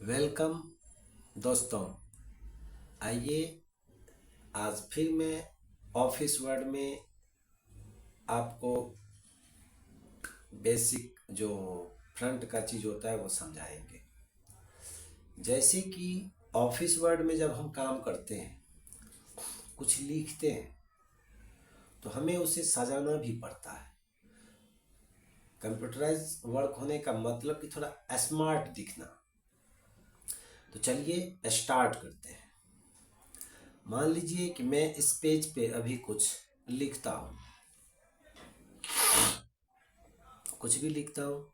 Welcome दोस्तों। आइए आज फिर मैं ऑफिस वर्ड में आपको बेसिक जो फ्रंट का चीज़ होता है वो समझाएंगे। जैसे कि ऑफिस वर्ड में जब हम काम करते हैं, कुछ लिखते हैं, तो हमें उसे सजाना भी पड़ता है। कंप्यूटराइज वर्क होने का मतलब कि थोड़ा स्मार्ट दिखना। तो चलिए स्टार्ट करते हैं। मान लीजिए कि मैं इस पेज पे अभी कुछ लिखता हूँ, कुछ भी लिखता हूँ।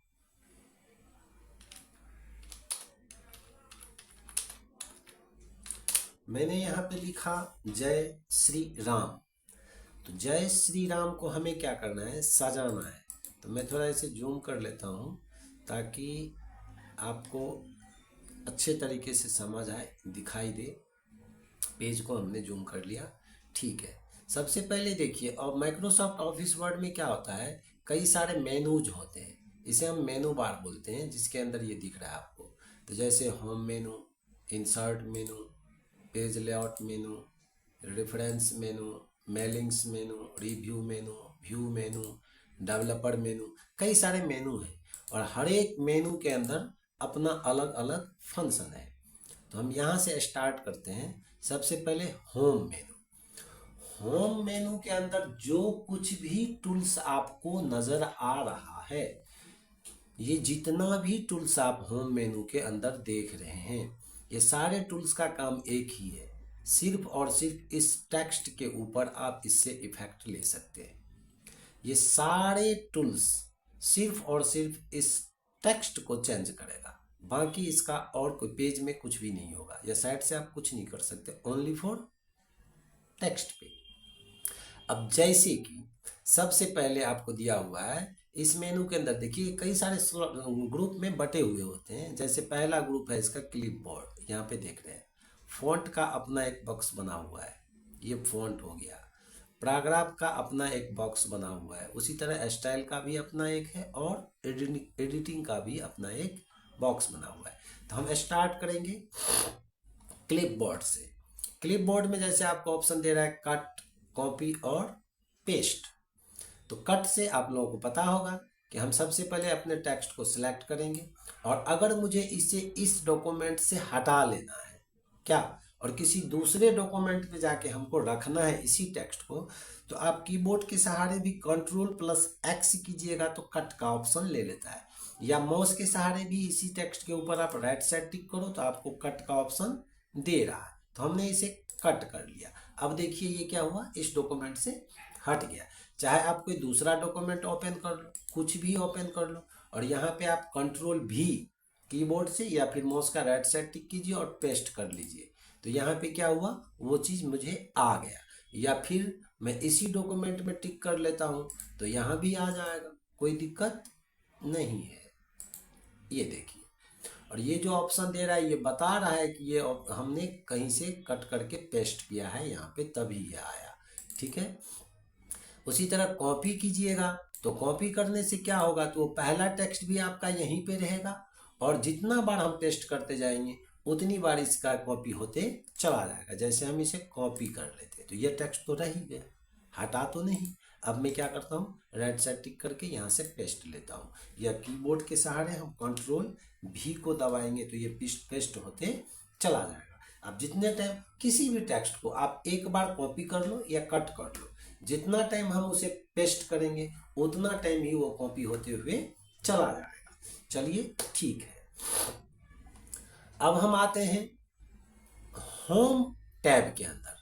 मैंने यहाँ पे लिखा जय श्री राम। तो जय श्री राम को हमें क्या करना है, सजाना है। तो मैं थोड़ा इसे जूम कर लेता हूँ ताकि आपको अच्छे तरीके से समझ आए, दिखाई दे। पेज को हमने जूम कर लिया, ठीक है। सबसे पहले देखिए, और माइक्रोसॉफ्ट ऑफिस वर्ड में क्या होता है, कई सारे मेनूज होते हैं। इसे हम मेनू बार बोलते हैं, जिसके अंदर ये दिख रहा है आपको। तो जैसे home menu, insert menu, page layout menu, reference menu, mailings menu, review menu, view menu, developer menu, कई सारे मेनू हैं। और हर एक मेनू के अंदर अपना अलग अलग फंक्शन है। तो हम यहाँ से स्टार्ट करते हैं। सबसे पहले होम मेनू। होम मेनू के अंदर जो कुछ भी टूल्स आपको नज़र आ रहा है, ये जितना भी टूल्स आप होम मेनू के अंदर देख रहे हैं, ये सारे टूल्स का काम एक ही है। सिर्फ और सिर्फ इस टेक्स्ट के ऊपर आप इससे इफेक्ट ले सकते हैं। ये सारे टूल्स सिर्फ और सिर्फ इस टेक्स्ट को चेंज करेगा। बाकी इसका और कोई पेज में कुछ भी नहीं होगा, या साइड से आप कुछ नहीं कर सकते, ओनली फॉर टेक्स्ट पे। अब जैसे कि सबसे पहले आपको दिया हुआ है इस मेनू के अंदर, देखिए कई सारे ग्रुप में बटे हुए होते हैं। जैसे पहला ग्रुप है इसका क्लिपबोर्ड, यहाँ पे देख रहे हैं। फॉन्ट का अपना एक बॉक्स बना हुआ है, ये फॉन्ट हो गया। पैराग्राफ का अपना एक बॉक्स बना हुआ है, उसी तरह स्टाइल का भी अपना एक है, और एडिटिंग का भी अपना एक बॉक्स बना हुआ है। तो हम स्टार्ट करेंगे क्लिपबोर्ड से। क्लिपबोर्ड में जैसे आपको ऑप्शन दे रहा है कट, कॉपी और पेस्ट। तो कट से आप लोगों को पता होगा कि हम सबसे पहले अपने टेक्स्ट को सिलेक्ट करेंगे, और अगर मुझे इसे इस डॉक्यूमेंट से हटा लेना है क्या, और किसी दूसरे डॉक्यूमेंट में जाके हमको रखना है इसी टेक्स्ट को, तो आप कीबोर्ड के सहारे भी Ctrl+X कीजिएगा तो कट का ऑप्शन ले लेता है, या माउस के सहारे भी इसी टेक्स्ट के ऊपर आप राइट साइड टिक करो तो आपको कट का ऑप्शन दे रहा है। तो हमने इसे कट कर लिया। अब देखिए ये क्या हुआ, इस डॉक्यूमेंट से हट गया। चाहे आप कोई दूसरा डॉक्यूमेंट ओपन कर लो, कुछ भी ओपन कर लो, और यहाँ पे आप Ctrl+V कीबोर्ड से या फिर माउस का राइट साइड टिक कीजिए और पेस्ट कर लीजिए। तो यहाँ पे क्या हुआ, वो चीज़ मुझे आ गया। या फिर मैं इसी डॉक्यूमेंट में टिक कर लेता हूँ तो यहाँ भी आ जाएगा, कोई दिक्कत नहीं है। ये देखिए, और ये जो ऑप्शन दे रहा है ये बता रहा है कि ये हमने कहीं से कट करके पेस्ट किया है यहाँ पे, तभी ये आया। ठीक है। उसी तरह कॉपी कीजिएगा, तो कॉपी करने से क्या होगा, तो वो पहला टेक्स्ट भी आपका यहीं पे रहेगा, और जितना बार हम पेस्ट करते जाएंगे उतनी बार इसका कॉपी होते चला जाएगा। जैसे हम इसे कॉपी कर लेते तो ये टेक्स्ट तो रह ही गया, हटा तो नहीं। अब मैं क्या करता हूँ, राइट साइड टिक करके यहाँ से पेस्ट लेता हूँ, या कीबोर्ड के सहारे हम Ctrl+V को दबाएंगे तो ये पेस्ट होते चला जाएगा। अब जितने टाइम किसी भी टेक्स्ट को आप एक बार कॉपी कर लो या कट कर लो, जितना टाइम हम उसे पेस्ट करेंगे उतना टाइम ही वो कॉपी होते हुए चला जाएगा। चलिए ठीक है। अब हम आते हैं होम टैब के अंदर।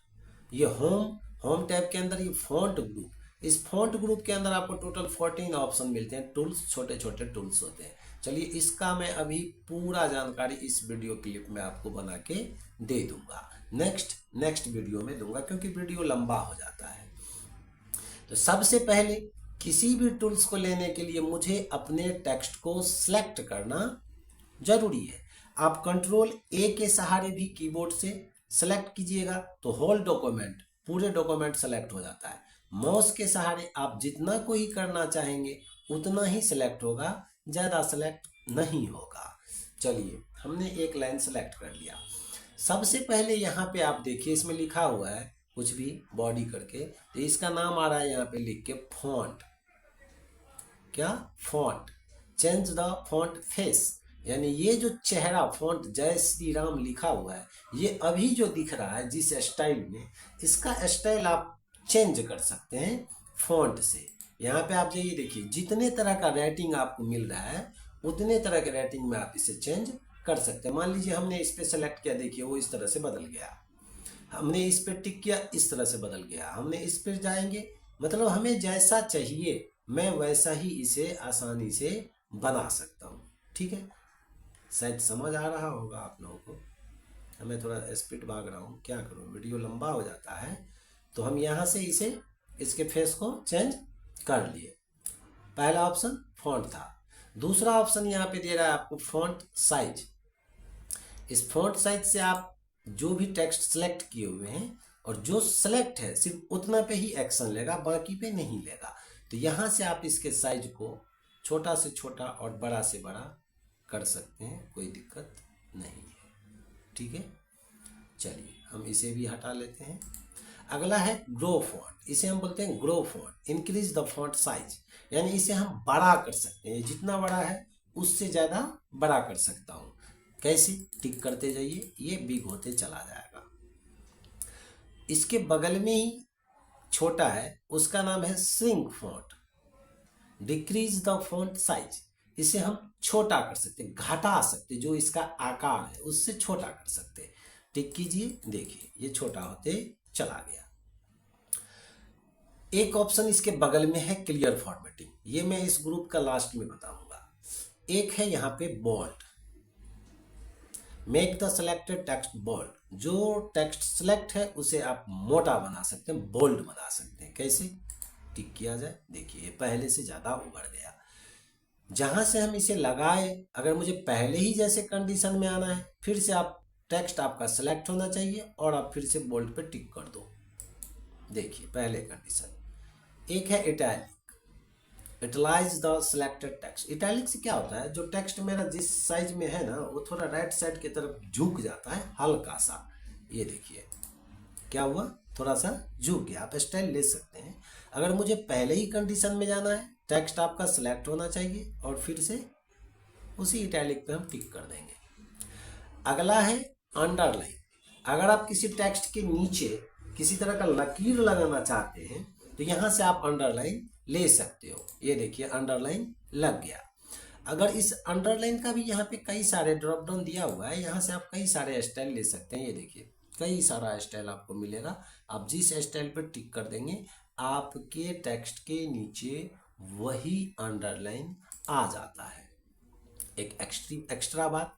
ये होम टैब के अंदर ये फॉन्ट ग्रुप, इस फॉन्ट ग्रुप के अंदर आपको टोटल 14 ऑप्शन मिलते हैं, टूल्स, छोटे छोटे टूल्स होते हैं। चलिए इसका मैं अभी पूरा जानकारी इस वीडियो क्लिप में आपको बना के दे दूंगा, नेक्स्ट वीडियो में दूंगा, क्योंकि वीडियो लंबा हो जाता है। तो सबसे पहले किसी भी टूल्स को लेने के लिए मुझे अपने टेक्स्ट को सिलेक्ट करना जरूरी है। आप Ctrl+A के सहारे भी कीबोर्ड से सेलेक्ट कीजिएगा तो होल डॉक्यूमेंट, पूरे डॉक्यूमेंट सेलेक्ट हो जाता है। माउस के सहारे आप जितना कोई करना चाहेंगे उतना ही सिलेक्ट होगा, ज़्यादा सेलेक्ट नहीं होगा। चलिए हमने एक लाइन सेलेक्ट कर लिया। सबसे पहले यहाँ पे आप देखिए इसमें लिखा हुआ है कुछ भी बॉडी करके, तो इसका नाम आ रहा है यहाँ पे लिख के फॉन्ट। क्या? Font. Change the font face, यानी ये जो चेहरा फॉन्ट जय श्री राम लिखा हुआ है, ये अभी जो दिख रहा है जिस स्टाइल में, इसका स्टाइल आप चेंज कर सकते हैं फॉन्ट से। यहाँ पे आप ये देखिए जितने तरह का राइटिंग आपको मिल रहा है उतने तरह के राइटिंग में आप इसे चेंज कर सकते हैं। मान लीजिए हमने इस पे सेलेक्ट किया, देखिए वो इस तरह से बदल गया। हमने इस पे टिक किया, इस तरह से बदल गया। हमने इस पे जाएंगे, मतलब हमें जैसा चाहिए मैं वैसा ही इसे आसानी से बना सकता हूँ। ठीक है, शायद समझ आ रहा होगा आप लोगों को। मैं थोड़ा स्पीड भाग रहा हूँ, क्या करूँ, वीडियो लंबा हो जाता है। तो हम यहाँ से इसे इसके फेस को चेंज कर लिए। पहला ऑप्शन फॉन्ट था। दूसरा ऑप्शन यहाँ पे दे रहा है आपको फॉन्ट साइज। इस फॉन्ट साइज से आप जो भी टेक्स्ट सेलेक्ट किए हुए हैं और जो सेलेक्ट है सिर्फ उतना पे ही एक्शन लेगा, बाकी पे नहीं लेगा। तो यहाँ से आप इसके साइज को छोटा से छोटा और बड़ा से बड़ा कर सकते हैं, कोई दिक्कत नहीं है। ठीक है, चलिए हम इसे भी हटा लेते हैं। अगला है ग्रो फॉन्ट। इसे हम बोलते हैं grow font, increase the font size, यानी इसे हम बड़ा कर सकते हैं। जितना बड़ा है उससे ज़्यादा बड़ा कर सकता हूँ। कैसे? टिक करते जाइए, ये बिग होते चला जाएगा। इसके बगल में ही छोटा है, उसका नाम है shrink font, decrease the font size. इसे हम छोटा कर सकते हैं, घटा सकते हैं, जो इसका आकार है उससे छोटा कर सकते हैं। टिक कीजिए, देखिए ये छोटा होते चला गया। एक ऑप्शन इसके बगल में है क्लियर फॉर्मेटिंग, ये मैं इस ग्रुप का लास्ट में बताऊंगा। एक है यहाँ पे bold, make the selected text bold. जो टेक्स्ट सेलेक्ट है उसे आप मोटा बना सकते हैं, बोल्ड बना सकते हैं। कैसे? टिक किया जाए, देखिए पहले से ज़्यादा उभर गया। जहाँ से हम इसे लगाए, अगर मुझे पहले ही जैसे कंडीशन में आना है, फिर से आप टेक्स्ट आपका सेलेक्ट होना चाहिए और आप फिर से बोल्ड पे टिक कर दो। देखिए पहले कंडीशन। एक है italic, italicize the selected text. Italic से क्या होता है, जो टेक्स्ट मेरा जिस साइज में है ना वो थोड़ा राइट साइड की तरफ झुक जाता है हल्का सा। ये देखिए क्या हुआ, थोड़ा सा झुक गया। आप स्टाइल ले सकते हैं। अगर मुझे पहले ही कंडीशन में जाना है, टेक्स्ट आपका सिलेक्ट होना चाहिए और फिर से उसी इटैलिक पे हम टिक कर देंगे। अगला है अंडरलाइन। अगर आप किसी टेक्स्ट के नीचे किसी तरह का लकीर लगाना चाहते हैं तो यहाँ से आप अंडरलाइन ले सकते हो। ये देखिए अंडरलाइन लग गया। अगर इस अंडरलाइन का भी यहाँ पे कई सारे ड्रॉप डाउन दिया हुआ है, यहाँ से आप कई सारे स्टाइल ले सकते हैं। ये देखिए कई सारा स्टाइल आपको मिलेगा। आप जिस स्टाइल पर टिक कर देंगे आपके टेक्स्ट के नीचे वही अंडरलाइन आ जाता है। एक एक्स्ट्रा बात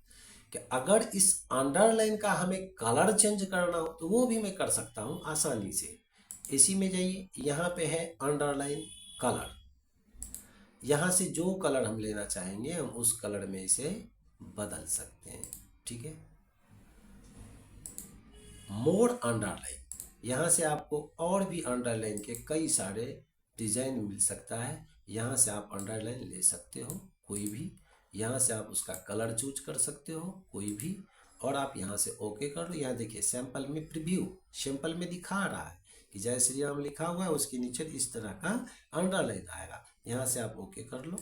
कि अगर इस अंडरलाइन का हमें कलर चेंज करना हो तो वो भी मैं कर सकता हूँ आसानी से। इसी में जाइए, यहाँ पे है अंडरलाइन कलर। यहाँ से जो कलर हम लेना चाहेंगे हम उस कलर में इसे बदल सकते हैं। ठीक है, मोर अंडरलाइन, यहाँ से आपको और भी अंडरलाइन के कई सारे डिजाइन मिल सकता है। यहाँ से आप अंडरलाइन ले सकते हो कोई भी, यहाँ से आप उसका कलर चूज कर सकते हो कोई भी, और आप यहाँ से ओके कर लो। यहाँ देखिए सैंपल में प्रीव्यू, सैंपल में दिखा रहा है कि जय श्री राम लिखा हुआ है, उसके नीचे इस तरह का अंडरलाइन आएगा। यहाँ से आप ओके कर लो,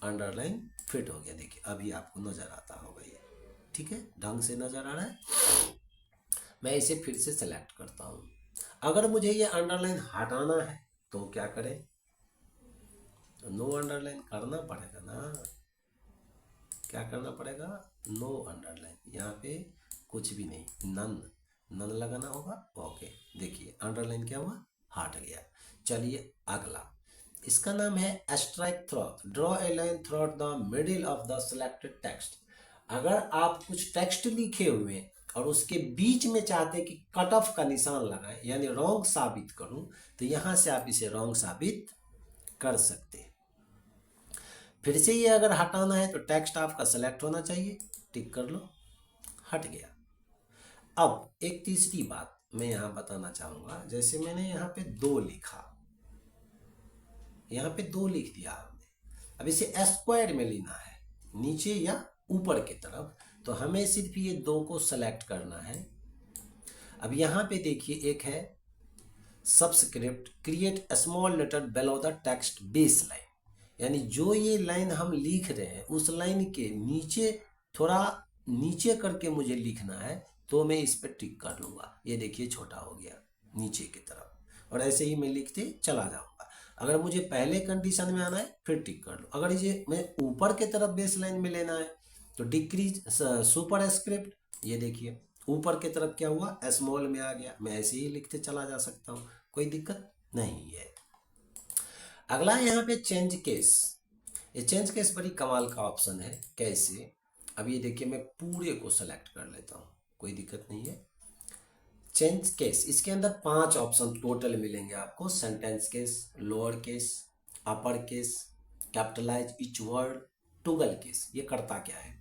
अंडरलाइन फिट हो गया। देखिए अभी आपको नज़र आता होगा ये, ठीक है, ढंग से नज़र आ रहा है। मैं इसे फिर से सेलेक्ट करता हूँ। अगर मुझे ये अंडरलाइन हटाना है तो क्या करें, तो नो अंडरलाइन करना पड़ेगा ना। क्या करना पड़ेगा, नो अंडरलाइन। यहाँ पे कुछ भी नहीं, नन लगाना होगा। ओके, देखिए अंडरलाइन क्या हुआ, हट गया। चलिए अगला, इसका नाम है strike through. Draw a line through the middle of the selected text. अगर आप कुछ टेक्स्ट लिखे हुए और उसके बीच में चाहते कि कट ऑफ का निशान लगाएं, यानी रॉन्ग साबित करूं, तो यहाँ से आप इसे रॉन्ग साबित कर सकते हैं। फिर से ये अगर हटाना है तो टेक्स्ट आपका सेलेक्ट होना चाहिए, टिक कर लो, हट गया। अब एक तीसरी बात मैं यहाँ बताना चाहूँगा। जैसे मैंने यहाँ पे 2 लिखा, यहाँ पे 2 लिख दिया हमने। अब इसे स्क्वायर में लेना है, नीचे या ऊपर की तरफ, तो हमें सिर्फ ये दो को सेलेक्ट करना है। अब यहाँ पे देखिए एक है subscript create small letter below the text base line, यानी जो ये लाइन हम लिख रहे हैं उस लाइन के नीचे थोड़ा नीचे करके मुझे लिखना है, तो मैं इस पर टिक कर लूँगा। ये देखिए छोटा हो गया नीचे की तरफ, और ऐसे ही मैं लिखते चला जाऊँगा। अगर मुझे पहले कंडीशन में आना है फिर टिक कर लो। अगर ये मैं ऊपर की तरफ बेस लाइन में लेना है तो डिक्रीज सुपर स्क्रिप्ट, ये देखिए ऊपर की तरफ क्या हुआ, स्मॉल में आ गया। मैं ऐसे ही लिखते चला जा सकता हूँ, कोई दिक्कत नहीं है। अगला यहाँ पे चेंज केस। ये चेंज केस बड़ी कमाल का ऑप्शन है। कैसे, अब ये देखिए मैं पूरे को सेलेक्ट कर लेता हूँ, कोई दिक्कत नहीं है। चेंज केस, इसके अंदर 5 ऑप्शन टोटल मिलेंगे आपको। Sentence case, lower case, upper case, capitalise each word, toggle case. ये करता क्या है,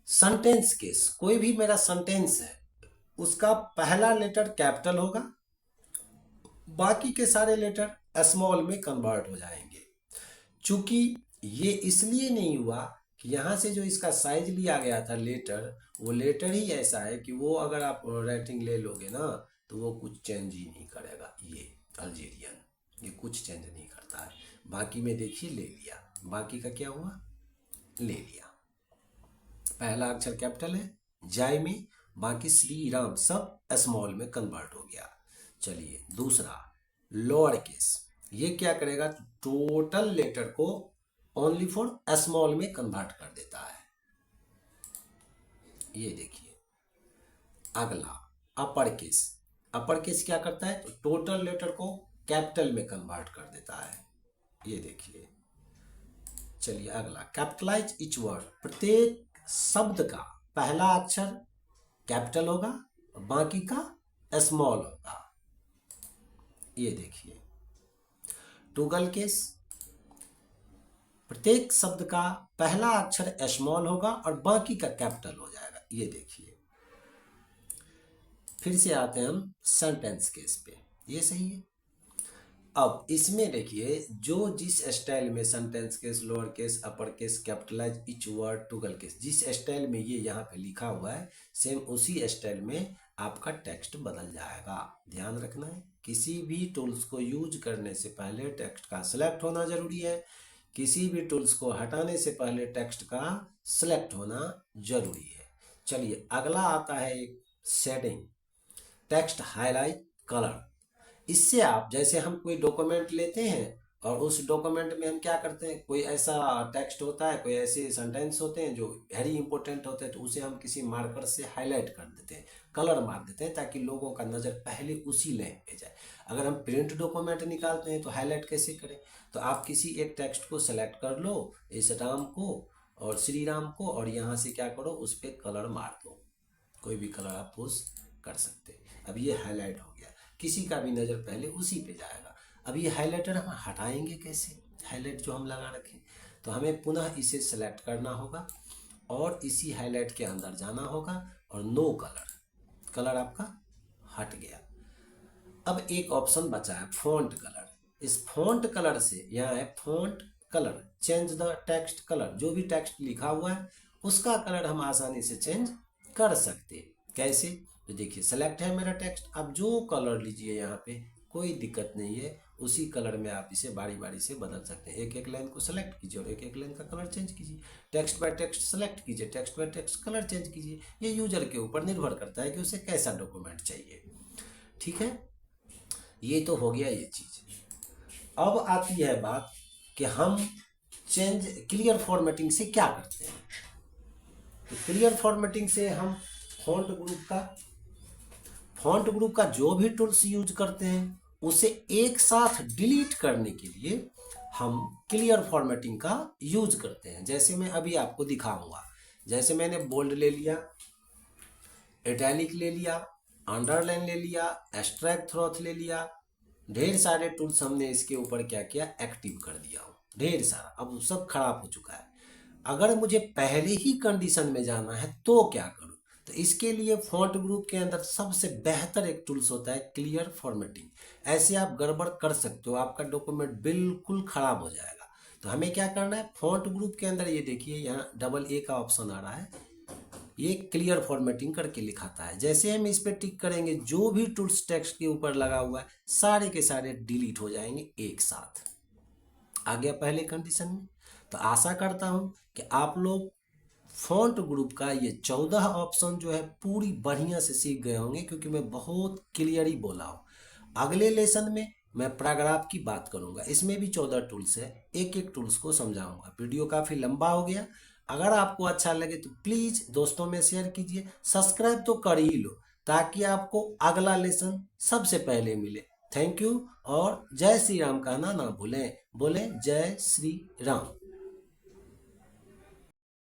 सेंटेंस केस, कोई भी मेरा सेंटेंस है उसका पहला लेटर कैपिटल होगा, बाकी के सारे लेटर स्मॉल में कन्वर्ट हो जाएंगे। चूंकि ये इसलिए नहीं हुआ कि यहाँ से जो इसका साइज लिया गया था लेटर, वो लेटर ही ऐसा है कि वो अगर आप राइटिंग ले लोगे ना तो वो कुछ चेंज ही नहीं करेगा। ये अल्जीरियन ये कुछ चेंज नहीं करता है। बाकी में देखिए ले लिया, बाकी का क्या हुआ, ले लिया। पहला अक्षर कैपिटल है जय में, बाकी श्री राम सब स्मॉल में कन्वर्ट हो गया। चलिए दूसरा लोअर केस, ये क्या करेगा, टोटल लेटर को ओनली फॉर स्मॉल में कन्वर्ट कर देता है। ये देखिए। अगला अपर केस, अपर केस क्या करता है, तो टोटल लेटर को कैपिटल में कन्वर्ट कर देता है। ये देखिए। चलिए अगला कैपिटलाइज ईच वर्ड, प्रत्येक शब्द का पहला अक्षर कैपिटल होगा और बाकी का स्मॉल होगा। ये देखिए। टॉगल केस, प्रत्येक शब्द का पहला अक्षर स्मॉल होगा और बाकी का कैपिटल हो जाएगा। ये देखिए। फिर से आते हैं हम सेंटेंस केस पे, ये सही है। अब इसमें देखिए जो जिस स्टाइल में sentence case, lower case, upper case, capitalise each word, toggle case, जिस स्टाइल में ये यहाँ पे लिखा हुआ है सेम उसी स्टाइल में आपका टेक्स्ट बदल जाएगा। ध्यान रखना है, किसी भी टूल्स को यूज करने से पहले टेक्स्ट का सिलेक्ट होना जरूरी है। किसी भी टूल्स को हटाने से पहले टेक्स्ट का सिलेक्ट होना जरूरी है। चलिए अगला आता है एक शेडिंग, टेक्स्ट हाईलाइट कलर। इससे आप, जैसे हम कोई डॉक्यूमेंट लेते हैं और उस डॉक्यूमेंट में हम क्या करते हैं, कोई ऐसा टेक्स्ट होता है, कोई ऐसे सेंटेंस होते हैं जो वेरी इंपॉर्टेंट होते हैं, तो उसे हम किसी मार्कर से हाईलाइट कर देते हैं, कलर मार देते हैं, ताकि लोगों का नज़र पहले उसी लाइन पे जाए। अगर हम प्रिंट डॉक्यूमेंट निकालते हैं तो हाईलाइट कैसे करें, तो आप किसी एक टेक्स्ट को सेलेक्ट कर लो, इस राम को और श्री राम को, और यहाँ से क्या करो, उस पर कलर मार दो, कोई भी कलर आप यूज कर सकते हैं। अब ये हाईलाइट हो गया, किसी का भी नज़र पहले उसी पे जाएगा। अब ये हाइलाइटर हम हटाएंगे कैसे, हाईलाइट जो हम लगा रखें, तो हमें पुनः इसे सेलेक्ट करना होगा और इसी हाईलाइट के अंदर जाना होगा और नो कलर, कलर आपका हट गया। अब एक ऑप्शन बचा है फॉन्ट कलर। इस फॉन्ट कलर से, यहाँ है font colour, change the text colour, जो भी टेक्स्ट लिखा हुआ है उसका कलर हम आसानी से चेंज कर सकते। कैसे, तो देखिए सेलेक्ट है मेरा टेक्स्ट, आप जो कलर लीजिए यहाँ पे कोई दिक्कत नहीं है, उसी कलर में आप इसे बारी बारी से बदल सकते हैं। एक एक लाइन को सेलेक्ट कीजिए और एक एक लाइन का कलर चेंज कीजिए, टेक्स्ट बाय टेक्स्ट सेलेक्ट कीजिए, text bye text colour change कीजिए। ये यूजर के ऊपर निर्भर करता है कि उसे कैसा डॉक्यूमेंट चाहिए। ठीक है, ये तो हो गया ये चीज़। अब आती है बात कि हम चेंज क्लियर फॉर्मेटिंग से क्या करते हैं। तो क्लियर फॉर्मेटिंग से हम फॉन्ट ग्रुप का जो भी टूल्स यूज करते हैं उसे एक साथ डिलीट करने के लिए हम क्लियर फॉर्मेटिंग का यूज करते हैं। जैसे मैं अभी आपको दिखाऊंगा, जैसे मैंने बोल्ड ले लिया, इटैलिक ले लिया, अंडरलाइन ले लिया, एक्सट्रैक्ट थ्रोथ ले लिया, ढेर सारे टूल्स हमने इसके ऊपर क्या किया, एक्टिव कर दिया हो, ढेर सारा। अब वो सब खराब हो चुका है। अगर मुझे पहले ही कंडीशन में जाना है तो क्या करूं, तो इसके लिए फॉन्ट ग्रुप के अंदर सबसे बेहतर एक टूल्स होता है क्लियर फॉर्मेटिंग। ऐसे आप गड़बड़ कर सकते हो, आपका डॉक्यूमेंट बिल्कुल खराब हो जाएगा। तो हमें क्या करना है, फॉन्ट ग्रुप के अंदर ये देखिए यहाँ डबल ए का ऑप्शन आ रहा है, ये क्लियर फॉर्मेटिंग करके लिखाता है। जैसे हम इस पर टिक करेंगे, जो भी टूल्स टेक्स्ट के ऊपर लगा हुआ है सारे के सारे डिलीट हो जाएंगे एक साथ। आ गया पहले कंडीशन में। तो आशा करता हूं कि आप लोग फॉन्ट ग्रुप का ये 14 ऑप्शन जो है पूरी बढ़िया से सीख गए होंगे, क्योंकि मैं बहुत क्लियर ही बोला हूँ। अगले लेसन में मैं पैराग्राफ की बात करूंगा, इसमें भी 14 टूल्स है, एक एक टूल्स को समझाऊंगा। वीडियो काफ़ी लंबा हो गया, अगर आपको अच्छा लगे तो प्लीज़ दोस्तों में शेयर कीजिए, सब्सक्राइब तो कर ही लो ताकि आपको अगला लेसन सबसे पहले मिले। थैंक यू, और जय श्री राम कहना ना भूलें, बोले जय श्री राम।